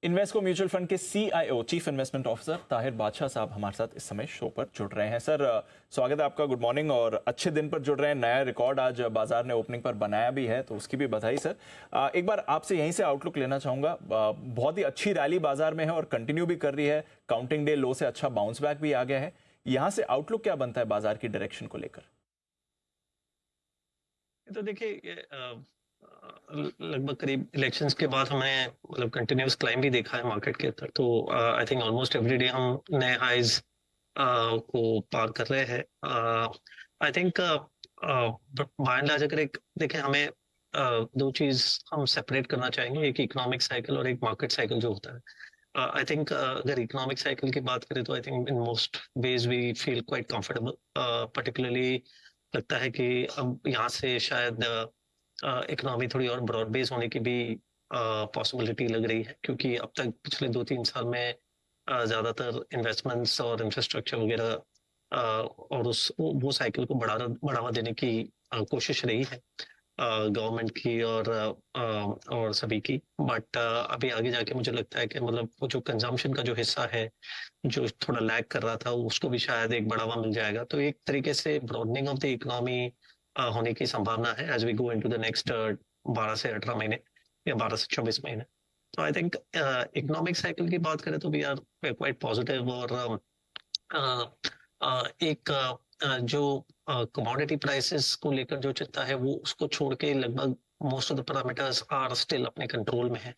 Invesco mutual fund के CIO chief investment officer Tahir बादशाह साहब हमारे साथ इस समय शो पर जुड़ रहे हैं। सर स्वागत है आपका, गुड मॉर्निंग। और अच्छे दिन पर जुड़ रहे हैं, नया रिकॉर्ड आज बाजार ने ओपनिंग पर बनाया भी है तो उसकी भी बधाई सर। एक बार आपसे यहीं से आउटलुक लेना चाहूंगा। बहुत ही अच्छी रैली बाजार में है और कंटिन्यू भी कर रही है। काउंटिंग डे लो से अच्छा बाउंस बैक भी आ गया है। यहाँ से आउटलुक क्या बनता है बाजार की डायरेक्शन को लेकर? तो देखिए लगभग करीब इलेक्शंस के बाद हमें मतलब कंटिन्यूस क्लाइम भी देखा है मार्केट के अंदर। तो I think almost every day हम नए हाइज को पार कर रहे हैं। I think by and large अगर एक देखें हमें दो चीज हम सेपरेट करना चाहेंगे, एक इकोनॉमिक साइकिल और एक मार्केट साइकिल जो होता है। आई थिंक अगर इकोनॉमिक साइकिल की बात करें तो I think in most ways we feel quite comfortable. Particularly लगता है कि अब यहाँ से शायद इकोनॉमी थोड़ी और ब्रॉड बेस होने की भी पॉसिबिलिटी लग रही है, क्योंकि अब तक पिछले 2-3 साल में ज्यादातर इन्वेस्टमेंट्स और इंफ्रास्ट्रक्चर वगैरह और उस वो साइकिल को बढ़ावा देने की कोशिश रही है गवर्नमेंट की और सभी की। बट अभी आगे जाके मुझे लगता है कि मतलब वो जो कंजम्पशन का जो हिस्सा है जो थोड़ा लैग कर रहा था उसको भी शायद एक बढ़ावा मिल जाएगा। तो एक तरीके से ब्रॉडनिंग ऑफ द इकोनॉमी होने की संभावना है as we go into the next 12 से 18 महीने या 12 से 24 महीने। तो आई थिंक इकोनॉमिक साइकिल की बात करें तो वी आर क्वाइट पॉजिटिव। और एक जो कमोडिटी प्राइसेस को लेकर जो चिंता है वो उसको छोड़ के लगभग most of the parameters are still अपने कंट्रोल में है।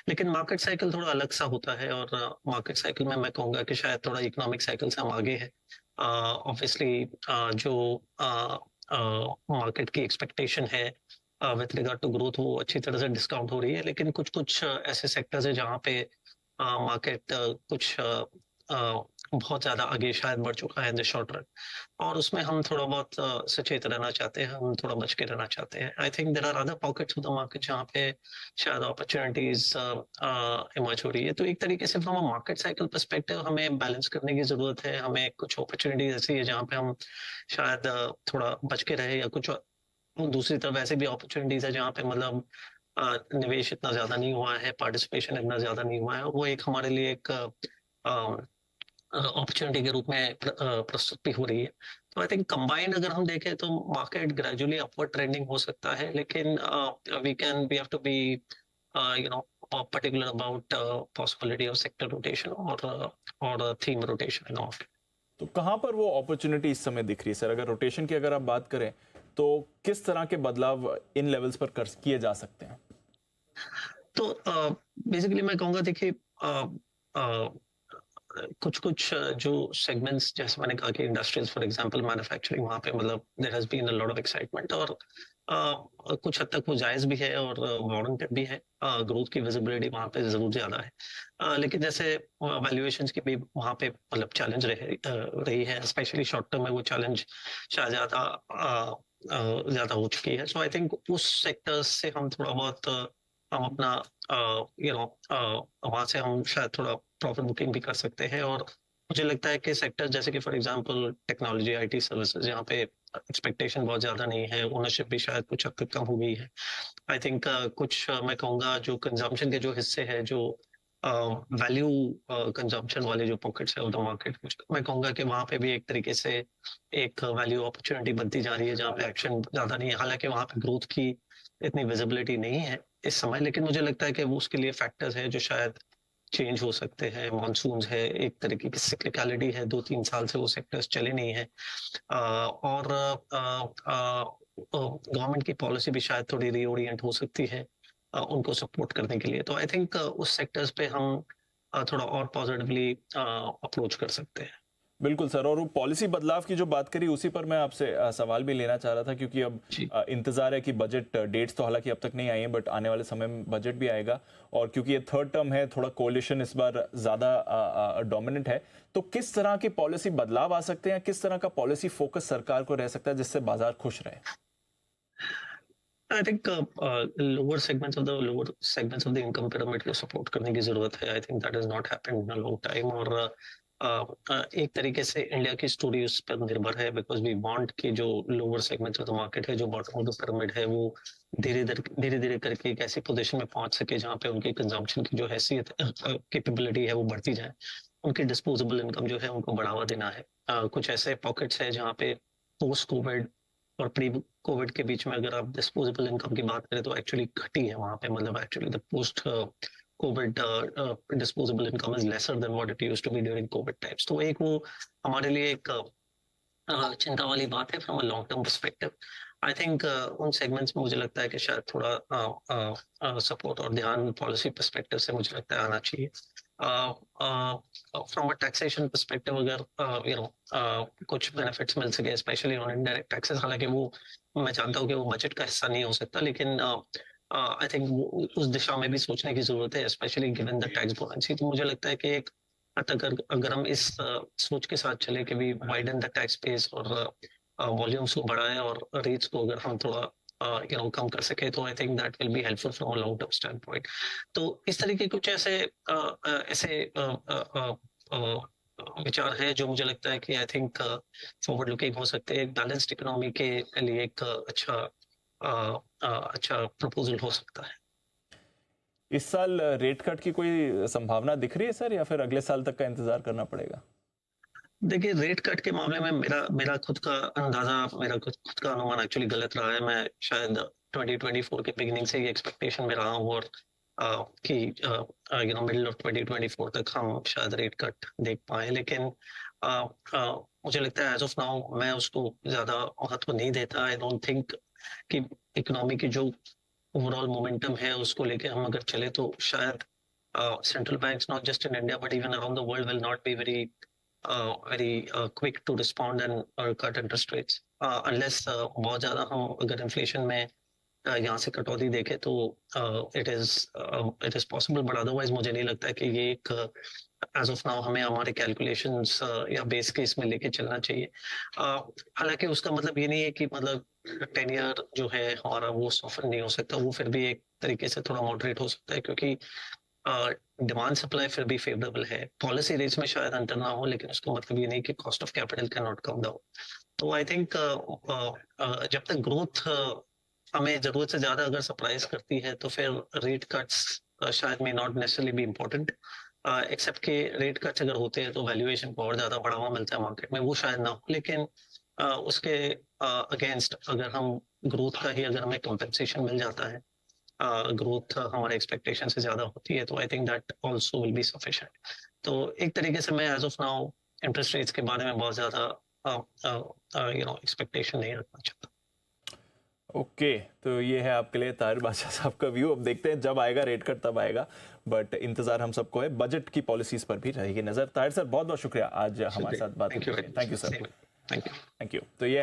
लेकिन मार्केट साइकिल थोड़ा अलग सा होता है और मार्केट साइकिल में मैं कहूंगा कि शायद थोड़ा इकोनॉमिक साइकिल से हम आगे हैं। ऑब्वियसली जो मार्केट की एक्सपेक्टेशन है विथ रिगार्ड टू ग्रोथ वो अच्छी तरह से डिस्काउंट हो रही है, लेकिन कुछ कुछ ऐसे सेक्टर्स है जहाँ पे मार्केट कुछ बहुत ज्यादा आगे शायद बढ़ चुका है इन द शॉर्ट रन, और उसमें हम थोड़ा बहुत सचेत रहना चाहते हैं, हम थोड़ा बच के रहना चाहते हैं। I think there are other pockets of the market जहाँ पे शायद अपॉर्चुनिटीज इमर्ज हो रही है। तो एक तरीके से from a market cycle perspective हमें बैलेंस करने की जरूरत है। हमें कुछ अपॉर्चुनिटीज ऐसी है जहाँ पे हम शायद थोड़ा बच के रहे, या कुछ दूसरी तरफ ऐसे भी अपॉर्चुनिटीज है जहाँ पे मतलब निवेश इतना ज्यादा नहीं हुआ है, पार्टिसिपेशन इतना ज्यादा नहीं हुआ है, वो एक हमारे लिए एक अपॉर्चुनिटी के रूप में प्रस्तुत भी हो रही है। तो आई थिंक कंबाइंड अगर हम देखें तो मार्केट ग्रेजुअली अपवर्ड ट्रेंडिंग हो सकता है, लेकिन we have to be you know particular about possibility of sector rotation और थीम रोटेशन इन ऑफ। तो कहाँ पर वो अपॉर्चुनिटी इस समय दिख रही है सर? अगर रोटेशन की अगर आप बात करें तो किस तरह के बदलाव इन लेवल्स पर किए जा सकते हैं? तो बेसिकली मैं कहूँगा देखिए कुछ कुछ जो सेगमेंट्स जैसे मैंने कहा कि इंडस्ट्रियल्स फॉर एग्जांपल मैन्युफैक्चरिंग, वहाँ पे मतलब there has been a lot of excitement, और कुछ हद तक वो जायज भी है और वारंटेड भी है। ग्रोथ की विजिबिलिटी वहाँ पे जरूर ज्यादा है, लेकिन जैसे वैल्यूएशंस की भी वहाँ पे मतलब चैलेंज रही है, स्पेशली शॉर्ट टर्म में वो चैलेंज शायद ज्यादा हो चुकी है। सो आई थिंक उस सेक्टर्स से हम थोड़ा बहुत हम अपना वहां से हम शायद थोड़ा प्रॉफिट बुकिंग भी कर सकते हैं। और मुझे लगता है कि सेक्टर जैसे कि for example technology, IT services, यहाँ पे एक्सपेक्टेशन बहुत ज्यादा नहीं है, ओनरशिप भी शायद कुछ हद तक कम हो गई है। आई थिंक कुछ मैं कहूँगा जो कंजम्पशन के जो हिस्से हैं, जो वैल्यू कंजम्पशन वाले जो पॉकेट्स है ऑफ द मार्केट, मैं कहूँगा कि वहाँ पे भी एक तरीके से एक वैल्यू अपॉर्चुनिटी बनती जा रही है जहाँ पे एक्शन ज्यादा नहीं है। हालांकि वहाँ पे ग्रोथ की इतनी विजिबिलिटी नहीं है इस समय, लेकिन मुझे लगता है कि वो उसके लिए फैक्टर्स है जो शायद चेंज हो सकते हैं। मानसून है, एक तरीके की सिक्लिकलिटी है, 2-3 साल से वो सेक्टर्स चले नहीं है, और गवर्नमेंट की पॉलिसी भी शायद थोड़ी रीओरिएंट हो सकती है उनको सपोर्ट करने के लिए। तो आई थिंक उस सेक्टर्स पे हम थोड़ा और पॉजिटिवली अप्रोच कर सकते हैं। बिल्कुल सर। और वो पॉलिसी बदलाव की जो बात करी उसी पर मैं आपसे सवाल भी लेना चाह रहा था, क्योंकि अब जी इंतजार है कि बजट डेट्स तो हालांकि अब तक नहीं आई हैं, बट आने वाले समय में बजट भी आएगा। और क्योंकि ये थर्ड टर्म है, थोड़ा कोलिशन इस बार ज्यादा डोमिनेंट है, तो किस तरह की पॉलिसी बदलाव आ सकते हैं, किस तरह का पॉलिसी फोकस सरकार को रह सकता है जिससे बाजार खुश रहे? I think lower segments of the income pyramid को सपोर्ट करने की जरूरत है। I think that is not happened in a long time, और एक तरीके से इंडिया की स्टोरी उस पर निर्भर है, बिकॉज वी वांट कि जो lower segment of the market है, जो बॉटम ऑफ द पिरामिड है, वो धीरे धीरे करके एक ऐसी पोजीशन में पहुंच सके जहां पे उनकी कंजम्पशन की जो हैसियत कैपेबिलिटी है वो बढ़ती जाए, उनकी डिस्पोजेबल इनकम जो है उनको बढ़ावा देना है। कुछ ऐसे पॉकेट्स है जहाँ पे पोस्ट कोविड और प्री कोविड के बीच में अगर आप डिस्पोजेबल इनकम की बात करें तो एक्चुअली घटी है वहां पे, मतलब actually the post Covid disposable income is lesser than what it used to be during Covid times. तो एक वो हमारे लिए एक चिंता वाली बात है from a long term perspective. I think उन सेगमेंट्स में मुझे लगता है कि शायद थोड़ा सपोर्ट और ध्यान पॉलिसी पर्सपेक्टिव से मुझे लगता है आना चाहिए। फ्रॉम अ टैक्सेशन पर्सपेक्टिव अगर कुछ बेनिफिट्स मिल सके स्पेशली ऑन इनडायरेक्ट टैक्सेस, हालांकि वो मैं जानता हूँ कि वो बजट का हिस्सा नहीं हो सकता, लेकिन आई थिंक उस दिशा में भी सोचने की जरूरत है, स्पेशली गिवन द टैक्स बुओयेंसी। तो मुझे लगता है कि एक अगर हम इस सोच के साथ चले कि भी वाइडन द टैक्स बेस और वॉल्यूम्स को बढ़ाएं और रेट्स को अगर हम थोड़ा कम कर सके, तो I think that will be helpful from a long term stand point. तो इस तरीके कुछ ऐसे विचार है जो मुझे लगता है कि आई थिंक फॉरवर्ड लुकिंग हो सकते हैं, एक बैलेंस्ड इकोनॉमी के लिए एक अच्छा प्रपोजल हो सकता है। इस साल रेट कट की कोई संभावना दिख रही है सर, या फिर अगले साल तक का इंतजार करना पड़ेगा? देखिए, रेट कट के मामले में मेरा खुद का अंदाजा, मेरा खुद का अनुमान एक्चुअली गलत रहा है। मैं शायद 2024 के बिगिनिंग से ये एक्सपेक्टेशन में रहा हूँ, और कि मिडिल ऑफ 2024 तक हम शायद रेट कट देख पाए, लेकिन मुझे लगता है एज ऑफ नाउ मैं उसको ज्यादा महत्व नहीं देता। आई डोंट थिंक कि इकोनॉमी की जो ओवरऑल मोमेंटम है उसको लेके हम अगर चले तो शायद central banks not just in India but even around the world will not be very quick to respond and cut interest rates unless बहुत ज़्यादा हम अगर इन्फ्लेशन में यहाँ से कटौती देखें तो it is possible, but otherwise मुझे नहीं लगता है कि ये एक एज ऑफ नाउ हमें हमारे कैलकुलेशंस या बेस केस में लेके चलना चाहिए। हालांकि उसका मतलब ये नहीं है कि मतलब 10 ईयर जो है हमारा वो सॉफ्ट नहीं हो सकता, वो फिर भी एक तरीके से थोड़ा मॉडरेट हो सकता है, क्योंकि डिमांड सप्लाई फिर भी फेवरेबल है। पॉलिसी रेट्स में शायद अंतर ना हो, लेकिन उसका मतलब ये नहीं कि cost of capital can not come down. तो आई थिंक जब तक ग्रोथ हमें जरूरत से ज्यादा अगर सरप्राइज करती है तो फिर रेट कट्स शायद may not necessarily be important, except के रेट कट्स अगर होते हैं तो वैल्यूएशन को और ज्यादा बढ़ावा मिलता है मार्केट में, वो शायद ना हो। लेकिन उसके अगेंस्ट अगर हम ग्रोथ का ही अगर हमें कंपेंसेशन मिल जाता है, ग्रोथ हमारे एक्सपेक्टेशन से ज्यादा होती है, तो I think that also will be sufficient. तो एक तरीके से मैं as of now interest rates के बारे में बहुत ज्यादा एक्सपेक्टेशन नहीं रखना चाहता। ओके, तो ये है आपके लिए ताहिर बादशाह साहब का व्यू। अब देखते हैं जब आएगा रेट कट तब आएगा, बट इंतजार हम सबको है। बजट की पॉलिसीज पर भी रहेगी नजर। ताहिर सर बहुत बहुत शुक्रिया आज हमारे साथ बात करने के लिए। Thank you sir. Thank you. Thank you. तो ये